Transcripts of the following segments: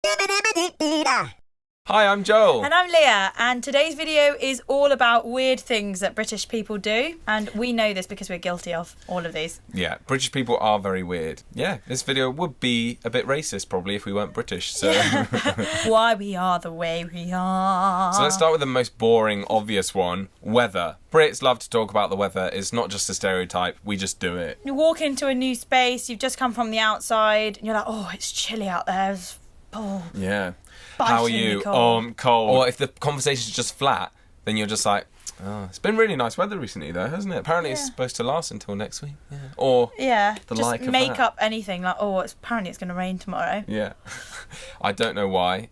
Hi, I'm Joel. And I'm Leah, and today's video is all about weird things that British people do, and we know this because we're guilty of all of these. Yeah, British people are very weird. Yeah, this video would be a bit racist probably if we weren't British, so... Why we are the way we are. So let's start with the most boring, obvious one, weather. Brits love to talk about the weather. It's not just a stereotype, we just do it. You walk into a new space, you've just come from the outside, and you're like, oh, it's chilly out there. Yeah. How are you? Cold. Oh, I'm cold. Or if the conversation's just flat, then you're just like, oh, it's been really nice weather recently though, hasn't it? Apparently it's supposed to last until next week. Yeah. Or the just like of make that. up anything like, oh, apparently it's going to rain tomorrow. Yeah. I don't know why.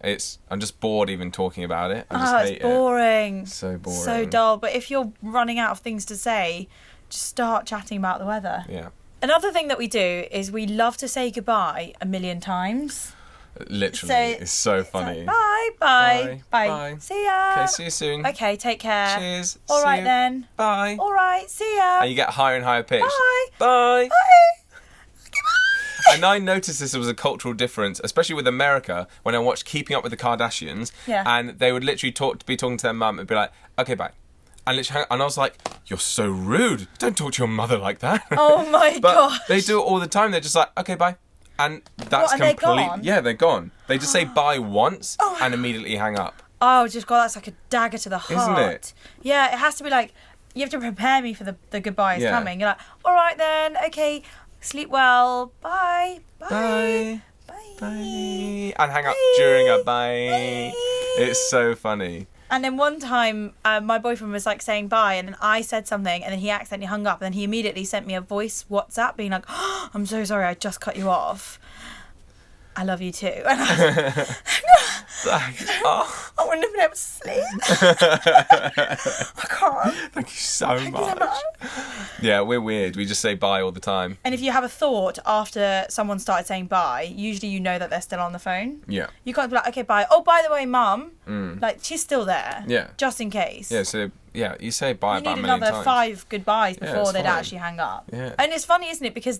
I'm just bored even talking about it. I just hate it's boring. So boring. So dull. But if you're running out of things to say, just start chatting about the weather. Yeah. Another thing that we do is we love to say goodbye 1,000,000 times. Literally, it's so funny. Like, bye. See ya. Okay, see you soon. Okay, take care. Cheers. All see right you. then. Bye. All right, see ya. And you get higher and higher pitch. Bye. Bye. Bye. And I noticed this was a cultural difference, especially with America, when I watched Keeping Up with the Kardashians. Yeah. And they would literally be talking to their mum and be like, okay, bye. And literally, and I was like, you're so rude. Don't talk to your mother like that. Oh my But gosh. they do it all the time. They're just like, okay, bye. And that's What, and complete. they're gone? Yeah, they're gone. They just say bye once and immediately hang up. Oh, just God, that's like a dagger to the heart. Isn't it? Yeah, it has to be like, you have to prepare me for the goodbyes Yeah. coming. You're like, all right then, okay, sleep well, bye. Bye. Bye. Bye. And hang up during a bye. It's so funny. And then one time, my boyfriend was like saying bye, and then I said something, and then he accidentally hung up, and then he immediately sent me a voice WhatsApp being like, oh, I'm so sorry, I just cut you off. I love you too. And I was I wouldn't have been able to sleep. I can't. Thank you so much. Yeah, we're weird. We just say bye all the time. And if you have a thought after someone started saying bye, usually you know that they're still on the phone. Yeah. You can't be like, okay, bye. Oh, by the way, mum. Like, she's still there. Yeah. Just in case. Yeah, so, you say bye You about need 1,000,000 another times. 5 goodbyes Yeah, before it's they'd fine. actually hang up. Yeah. And it's funny, isn't it? Because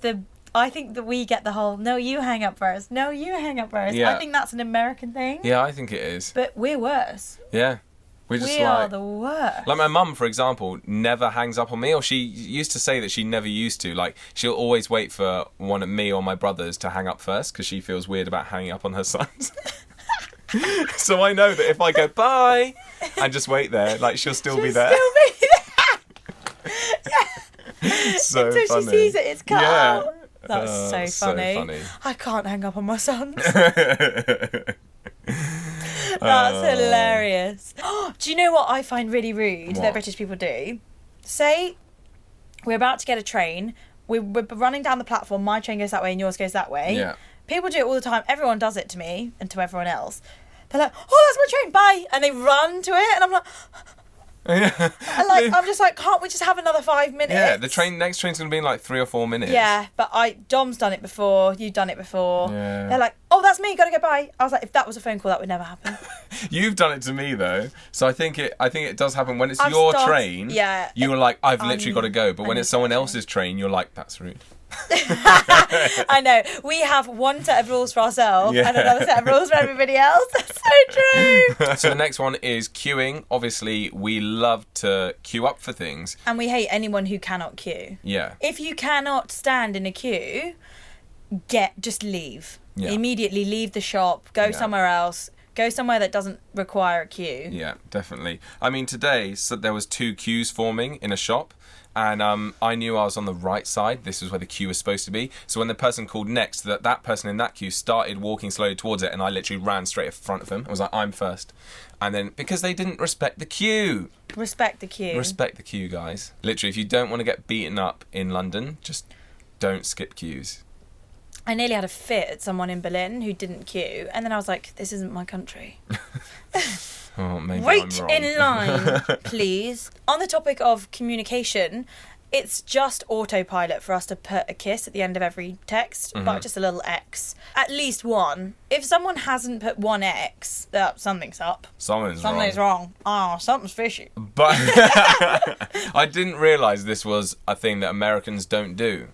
I think that we get the whole, no, you hang up first. No, you hang up first. Yeah. I think that's an American thing. Yeah, I think it is. But we're worse. Yeah. We're just We are the worst. Like my mum, for example, never hangs up on me, or she used to say that she never used to. Like, she'll always wait for one of me or my brothers to hang up first because she feels weird about hanging up on her sons. So I know that if I go bye and just wait there, like, she'll still be there. So Until funny. she sees it's cut Yeah. out. That's so funny. I can't hang up on my sons. That's hilarious. Do you know what I find really rude that British people do? Say we're about to get a train, we're running down the platform, my train goes that way and yours goes that way. Yeah. People do it all the time. Everyone does it to me and to everyone else. They're like, oh, that's my train, bye. And they run to it and I'm like... Yeah. I'm just like, can't we just have another 5 minutes? Yeah, next train's going to be in like 3 or 4 minutes. Yeah, but Dom's done it before, you've done it before. Yeah. They're like, oh, that's me, gotta go bye. I was like, if that was a phone call, that would never happen. You've done it to me though, so I think it does happen when it's I've your started- train. yeah, you're like, I've literally got to go, but I when need it's to someone go. else's train, you're like, that's rude. I know. We have one set of rules for ourselves and another set of rules for everybody else. That's so true. So the next one is queuing. Obviously, we love to queue up for things. And we hate anyone who cannot queue. Yeah. If you cannot stand in a queue, just leave. Yeah. Immediately leave the shop, go somewhere else. Go somewhere that doesn't require a queue. Yeah, definitely. I mean, today, so there was 2 queues forming in a shop. And I knew I was on the right side. This was where the queue was supposed to be. So when the person called next, that person in that queue started walking slowly towards it, and I literally ran straight in front of him. I was like, I'm first. And then, because they didn't respect the queue. Respect the queue. Respect the queue, guys. Literally, if you don't want to get beaten up in London, just don't skip queues. I nearly had a fit at someone in Berlin who didn't queue, and then I was like, this isn't my country. Oh, maybe Wait I'm wrong. in line, please. On the topic of communication, it's just autopilot for us to put a kiss at the end of every text, but just a little X. At least one. If someone hasn't put one X, something's up. Something's wrong. Oh, something's fishy. But I didn't realise this was a thing that Americans don't do.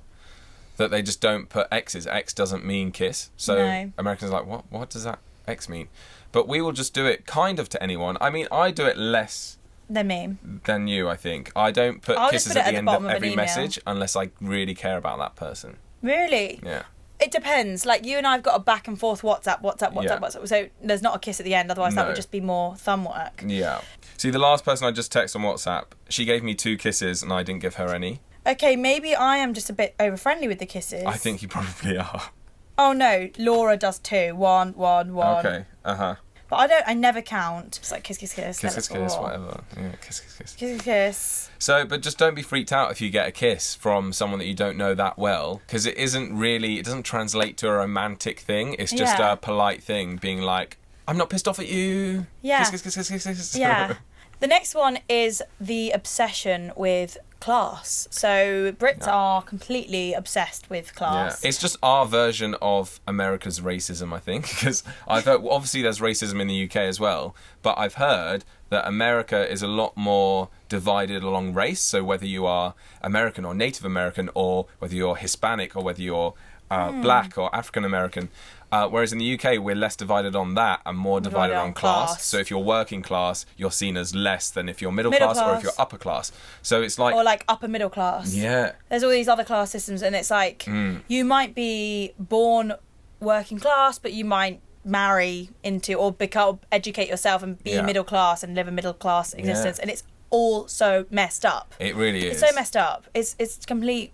That they just don't put X's. X doesn't mean kiss. So No. Americans are like, what does that X mean. But we will just do it kind of to anyone. I mean, I do it less Than me. than you, I think. I don't put I'll just kisses put it at the end of bottom of an every email. message unless I really care about that person. Really? Yeah. It depends. Like, you and I have got a back and forth WhatsApp. Yeah. So there's not a kiss at the end, otherwise that No. would just be more thumb work. Yeah. See, the last person I just texted on WhatsApp, she gave me 2 kisses and I didn't give her any. Okay, maybe I am just a bit over-friendly with the kisses. I think you probably are. Oh, no. Laura does 2. One. Okay. Uh-huh. But I never count. It's like kiss, kiss, kiss. Kiss, whatever. Yeah, kiss. Kiss, kiss. So, but just don't be freaked out if you get a kiss from someone that you don't know that well, because it doesn't translate to a romantic thing. It's just Yeah. a polite thing, being like, I'm not pissed off at you. Yeah. Kiss. Yeah. The next one is the obsession with class. So Brits are completely obsessed with Yeah, class. it's just our version of America's racism, I think, because I've heard, obviously there's racism in the UK as well, but I've heard that America is a lot more divided along race, so whether you are American or Native American, or whether you're Hispanic, or whether you're black or African American, whereas in the UK we're less divided on that and more divided on class. So if you're working class, you're seen as less than if you're middle class or if you're upper class. So it's like... Or like upper middle class. Yeah. There's all these other class systems, and it's like you might be born working class, but you might marry into or educate yourself and be middle class and live a middle class existence, and it's all so messed up. It really is. It's so messed up. It's complete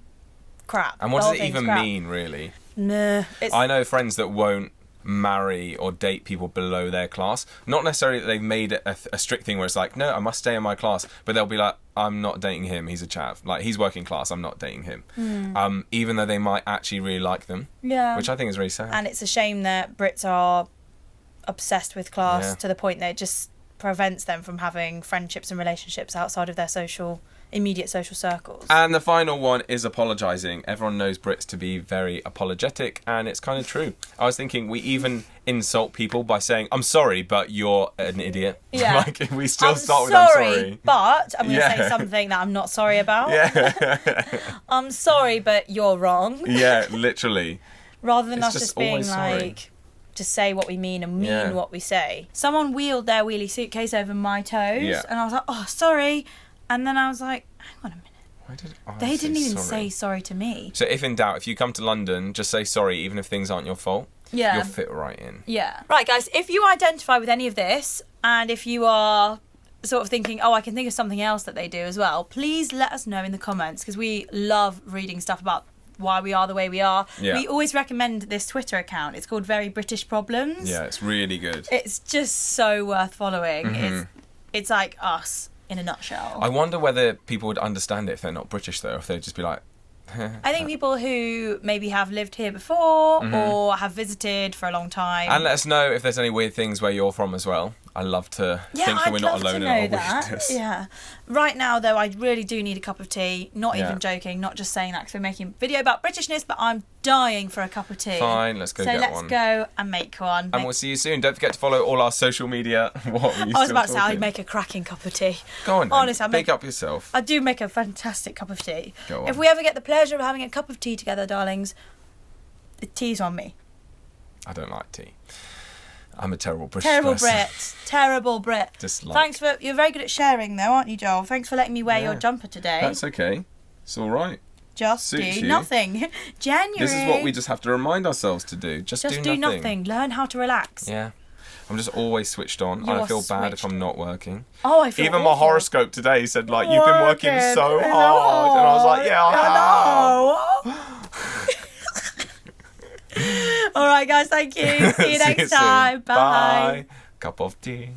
crap. And what does it even mean, really? Nah. I know friends that won't marry or date people below their class. Not necessarily that they've made it a strict thing where it's like, no, I must stay in my class, but they'll be like, I'm not dating him, he's a chav. Like, he's working class, I'm not dating him. Even though they might actually really like them. Yeah. Which I think is really sad. And it's a shame that Brits are obsessed with class to the point that it just prevents them from having friendships and relationships outside of their immediate social circles. And the final one is apologising. Everyone knows Brits to be very apologetic, and it's kind of true. I was thinking we even insult people by saying, I'm sorry, but you're an idiot. Yeah. Like, we still start with, I'm sorry. But I'm going to say something that I'm not sorry about. Yeah. I'm sorry, but you're wrong. Yeah, literally. Rather than It's us just just being always sorry. like, just say what we mean and mean what we say. Someone wheeled their wheelie suitcase over my toes, and I was like, oh, sorry. And then I was like, hang on a minute. Why did I They say didn't even sorry? say sorry to me. So if in doubt, if you come to London, just say sorry, even if things aren't your fault. Yeah. You'll fit right in. Yeah. Right, guys, if you identify with any of this, and if you are sort of thinking, oh, I can think of something else that they do as well, please let us know in the comments, because we love reading stuff about why we are the way we are. Yeah. We always recommend this Twitter account. It's called Very British Problems. Yeah, it's really good. It's just so worth following. It's like us in a nutshell. I wonder whether people would understand it if they're not British, though, if they'd just be like... I think people who maybe have lived here before or have visited for a long time. And let us know if there's any weird things where you're from as well. I love to think that we're not alone in our weirdness. Yeah. Right now, though, I really do need a cup of tea. Not even joking, not just saying that because we're making a video about Britishness, but I'm dying for a cup of tea. Fine, let's go get one. So let's go and make one. And we'll see you soon. Don't forget to follow all our social media. What were you I was about to still say I'd talking? make a cracking cup of tea. Go on then. Honestly, Big up yourself. I do make a fantastic cup of tea. Go on. If we ever get the pleasure of having a cup of tea together, darlings, the tea's on me. I don't like tea. I'm a terrible British Terrible person. Brit. Terrible Brit. You're very good at sharing though, aren't you, Joel? Thanks for letting me wear your jumper today. That's okay. It's all right. Just Suits do you. nothing. January. This is what we just have to remind ourselves to do. Just do nothing. Learn how to relax. Yeah. I'm just always switched on. And I feel bad if I'm not working. Oh, I feel Even awful. my horoscope today said, like, you've been working so hard. And I was like, yeah, I have. All right, guys, thank you. See you next time. Bye. Cup of tea.